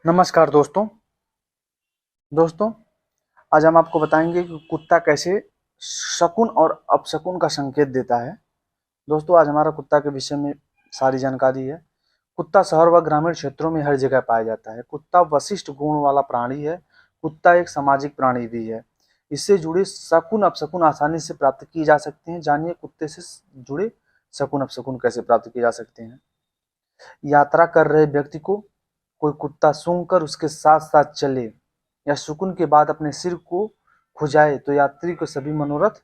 नमस्कार दोस्तों। आज हम आपको बताएंगे कि कुत्ता कैसे शकुन और अपशकुन का संकेत देता है। दोस्तों, आज हमारा कुत्ता के विषय में सारी जानकारी है। कुत्ता शहर व ग्रामीण क्षेत्रों में हर जगह पाया जाता है। कुत्ता विशिष्ट गुण वाला प्राणी है। कुत्ता एक सामाजिक प्राणी भी है। इससे जुड़े शकुन अपशकुन आसानी से प्राप्त किए जा सकते हैं। जानिए कुत्ते से जुड़े शकुन अपशकुन कैसे प्राप्त किए जा सकते हैं। यात्रा कर रहे व्यक्ति को कोई कुत्ता सूंघकर उसके साथ साथ चले या सुकून के बाद अपने सिर को खुजाए तो यात्री को सभी मनोरथ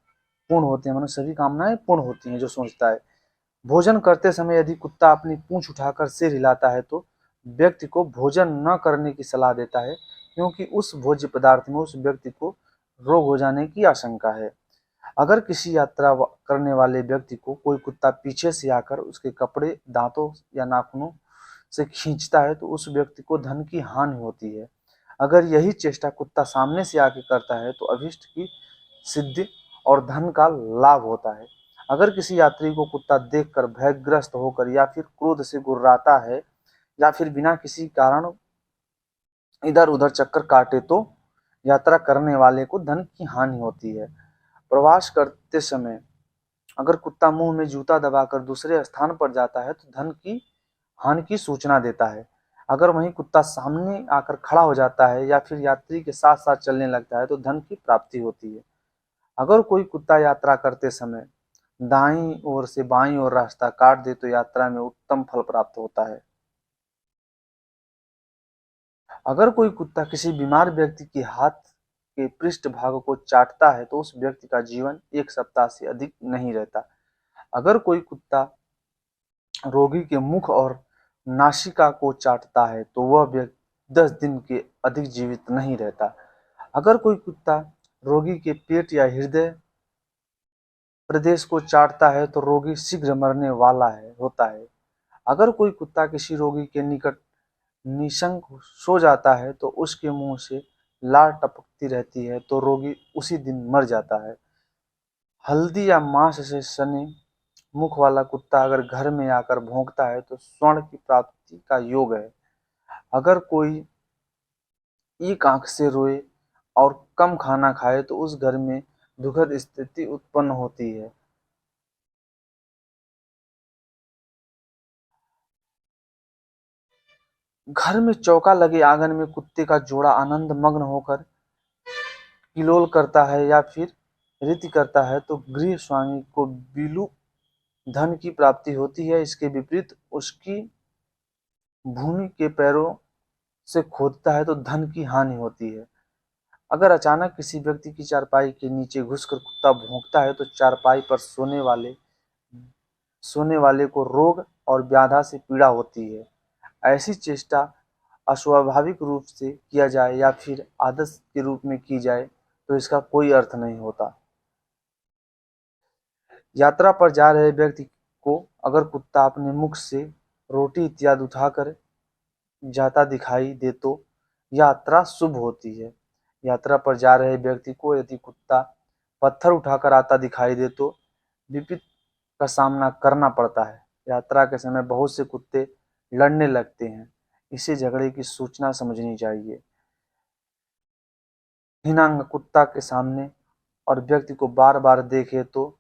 पूर्ण होते हैं, सभी कामनाएं पूर्ण होती हैं जो सोचता है। भोजन करते समय यदि कुत्ता अपनी पूंछ उठाकर सिर हिलाता है तो व्यक्ति को भोजन न करने की सलाह देता है, क्योंकि उस भोज्य पदार्थ में उस व्यक्ति को रोग हो जाने की आशंका है। अगर किसी यात्रा करने वाले व्यक्ति को कोई कुत्ता पीछे से आकर उसके कपड़े, दांतों या नाखूनों से खींचता है तो उस व्यक्ति को धन की हानि होती है। अगर यही चेष्टा कुत्ता सामने से आके करता है तो अभिष्ट की सिद्धि और धन का लाभ होता है। अगर किसी यात्री को कुत्ता देखकर भयग्रस्त होकर या फिर क्रोध से गुर्राता है या फिर बिना किसी कारण इधर उधर चक्कर काटे तो यात्रा करने वाले को धन की हानि होती है। प्रवास करते समय अगर कुत्ता मुंह में जूता दबाकर दूसरे स्थान पर जाता है तो धन की हानि की सूचना देता है। अगर वहीं कुत्ता सामने आकर खड़ा हो जाता है या फिर यात्री के साथ साथ चलने लगता है तो धन की प्राप्ति होती है। अगर कोई कुत्ता यात्रा करते समय दाईं ओर से बाईं ओर रास्ता काट दे तो यात्रा में उत्तम फल प्राप्त होता है। अगर कोई कुत्ता किसी बीमार व्यक्ति के हाथ के पृष्ठ भाग को चाटता है तो उस व्यक्ति का जीवन 1 सप्ताह से अधिक नहीं रहता। अगर कोई कुत्ता रोगी के मुख और नासिका को चाटता है तो वह व्यक्ति 10 दिन के अधिक जीवित नहीं रहता। अगर कोई कुत्ता रोगी के पेट या हृदय प्रदेश को चाटता है तो रोगी शीघ्र मरने वाला होता है। अगर कोई कुत्ता किसी रोगी के निकट निशंक सो जाता है तो उसके मुंह से लार टपकती रहती है तो रोगी उसी दिन मर जाता है। हल्दी या मांस से सने मुख वाला कुत्ता अगर घर में आकर भौंकता है तो स्वर्ण की प्राप्ति का योग है। अगर कोई एक आंख से रोए और कम खाना खाए तो उस घर में दुखद स्थिति उत्पन्न होती है। घर में चौका लगे आंगन में कुत्ते का जोड़ा आनंद मग्न होकर किलोल करता है या फिर रीति करता है तो गृह स्वामी को बीलू धन की प्राप्ति होती है। इसके विपरीत उसकी भूमि के पैरों से खोदता है तो धन की हानि होती है। अगर अचानक किसी व्यक्ति की चारपाई के नीचे घुसकर कुत्ता भौंकता है तो चारपाई पर सोने वाले को रोग और व्याधा से पीड़ा होती है। ऐसी चेष्टा अस्वाभाविक रूप से किया जाए या फिर आदत के रूप में की जाए तो इसका कोई अर्थ नहीं होता। यात्रा पर जा रहे व्यक्ति को अगर कुत्ता अपने मुख से रोटी इत्यादि उठाकर जाता दिखाई दे तो यात्रा शुभ होती है। यात्रा पर जा रहे व्यक्ति को यदि कुत्ता पत्थर उठाकर आता दिखाई दे तो विपत्ति का सामना करना पड़ता है। यात्रा के समय बहुत से कुत्ते लड़ने लगते हैं, इसे झगड़े की सूचना समझनी चाहिए। हिनांग कुत्ता के सामने और व्यक्ति को बार बार देखे तो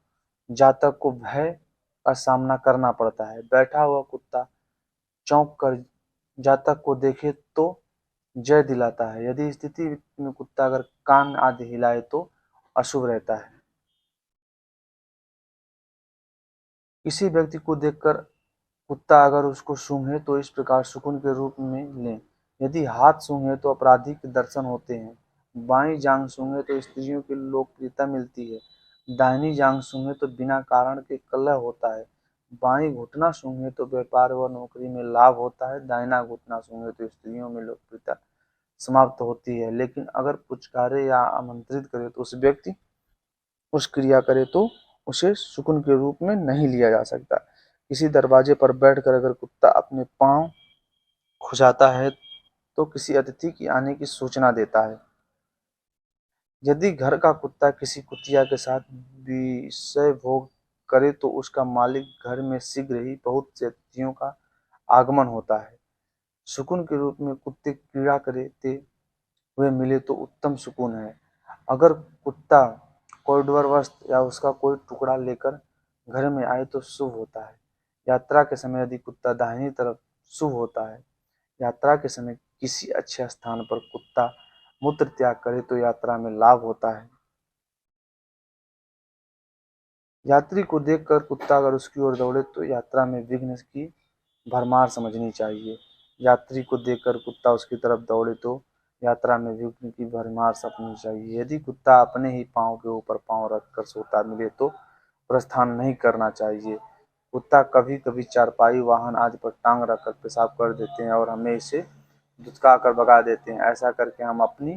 जातक को भय का सामना करना पड़ता है। बैठा हुआ कुत्ता चौंक कर जातक को देखे तो जय दिलाता है। यदि स्थिति में कुत्ता अगर कान आदि हिलाए तो अशुभ रहता है। किसी व्यक्ति को देखकर कुत्ता अगर उसको सूंघे तो इस प्रकार सुकून के रूप में लें। यदि हाथ सूंघे तो अपराधी के दर्शन होते हैं। बाईं जांग सूंघे तो स्त्रियों की लोकप्रियता मिलती है। दाहिनी जांग सूंघे तो बिना कारण के कलह होता है। बाईं घुटना सूंघे तो व्यापार व नौकरी में लाभ होता है। दाहिना घुटना सूंघे तो स्त्रियों में लोकप्रियता समाप्त होती है। लेकिन अगर पुचकारे या आमंत्रित करे तो उस व्यक्ति उस क्रिया करे तो उसे सुकून के रूप में नहीं लिया जा सकता। किसी दरवाजे पर बैठकर अगर कुत्ता अपने पांव खुजाता है तो किसी अतिथि की आने की सूचना देता है। यदि घर का कुत्ता किसी कुतिया के साथ विषय भोग करे तो उसका मालिक घर में शीघ्र ही बहुत से अतिथियों का आगमन होता है। सुकून के रूप में कुत्ते क्रीड़ा करते हुए मिले तो उत्तम सुकून है। अगर कुत्ता कॉरिडोरवश या उसका कोई टुकड़ा लेकर घर में आए तो शुभ होता है। यात्रा के समय यदि कुत्ता दाहिनी तरफ शुभ होता है। यात्रा के समय किसी अच्छे स्थान पर कुत्ता मूत्र त्याग करे तो यात्रा में लाभ होता है। यात्री को देखकर कुत्ता अगर उसकी ओर दौड़े तो यात्रा में विघ्न की भरमार समझनी चाहिए। यात्री को देखकर कुत्ता उसकी तरफ दौड़े तो यात्रा में विघ्न की भरमार समझनी चाहिए। यदि कुत्ता अपने ही पाँव के ऊपर पाँव रखकर सोता मिले तो प्रस्थान नहीं करना चाहिए। कुत्ता कभी कभी चारपाई, वाहन आदि पर टांग रखकर पेशाब कर देते हैं और हमें इसे धुतका कर भगा देते हैं। ऐसा करके हम अपनी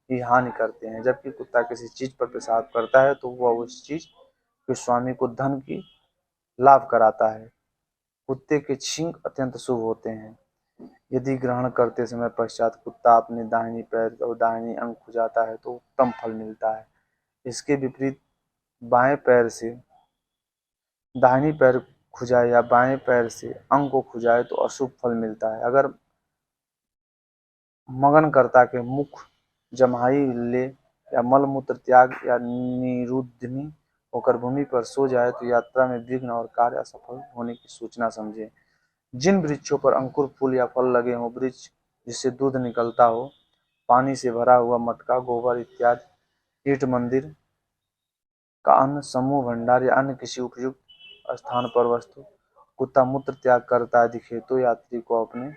ही हानि करते हैं। जबकि कुत्ता किसी चीज पर पेशाब करता है तो वह उस चीज के स्वामी को धन की लाभ कराता है। कुत्ते के छींक अत्यंत शुभ होते हैं। यदि ग्रहण करते समय पश्चात कुत्ता अपने दाहिनी पैर और दाहिनी अंग खुजाता है तो उत्तम फल मिलता है। इसके विपरीत बाएं पैर से दाहिनी पैर खुजाए या बाएं पैर से अंग को खुजाए तो अशुभ फल मिलता है। अगर मगनकर्ता के मुख जम्हाई ले या मलमूत्र त्याग या निरुद्धनी होकर भूमि पर सो जाए तो यात्रा में विघ्न और कार्य असफल होने की सूचना समझे। जिन वृक्षों पर अंकुर, फूल या फल लगे हों, वृक्ष जिससे दूध निकलता हो, पानी से भरा हुआ मटका, गोबर इत्यादि, ईंट मंदिर का अन्न समूह, भंडार या अन्य किसी उपयुक्त स्थान पर वस्तु कुत्ता मूत्र त्याग करता दिखे तो यात्री को अपने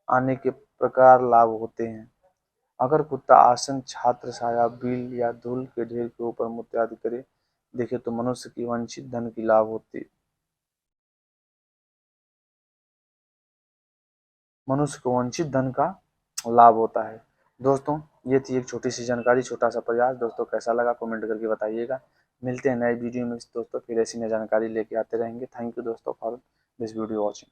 आने के प्रकार लाभ होते हैं। अगर कुत्ता आसन, छात्र छाया, बिल या धूल के ढेर के ऊपर मूत्र आदि करे दिखे तो मनुष्य की वंचित धन की लाभ होती मनुष्य को वंचित धन का लाभ होता है। दोस्तों, ये थी एक छोटी सी जानकारी, छोटा सा प्रयास। दोस्तों कैसा लगा कमेंट करके बताइएगा। मिलते हैं नए वीडियो में दोस्तों, फिर ऐसी नई जानकारी लेके आते रहेंगे। थैंक यू दोस्तों फॉर दिस वीडियो वॉचिंग।